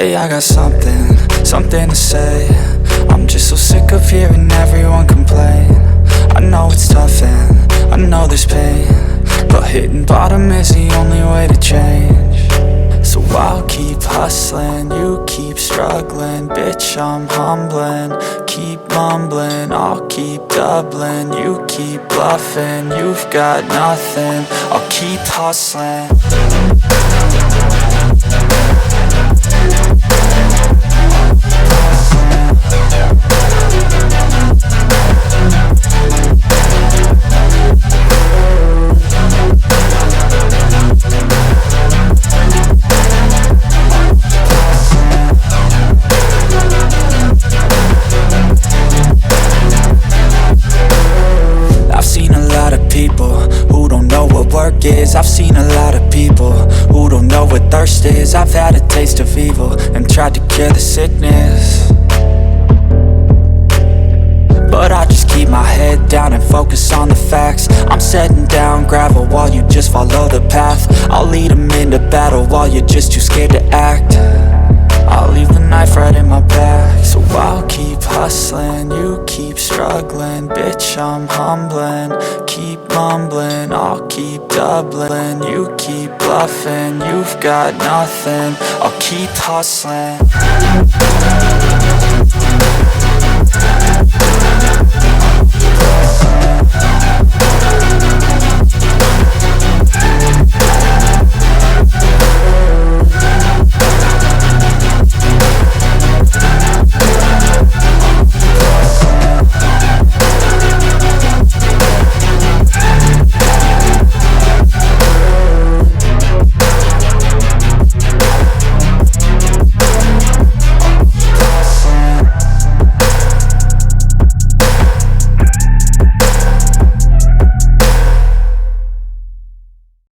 Hey, I got something to say. I'm just so sick of hearing everyone complain. I know it's tough and I know there's pain, but hitting bottom is the only way to change. So I'll keep hustling, you keep struggling. Bitch, I'm humbling, keep mumbling. I'll keep doubling, you keep bluffing. You've got nothing, I'll keep hustling. I've seen a lot of people who don't know what thirst is. I've had a taste of evil and tried to cure the sickness, but I just keep my head down and focus on the facts. I'm setting down gravel while you just follow the path. I'll lead them into battle while you're just too scared to act. I'll leave the knife right in my back. So I'll keep hustling, you keep struggling. Bitch, I'm humbling, keep mumbling. I'll keep doubling, you keep bluffing. You've got nothing, I'll keep hustling.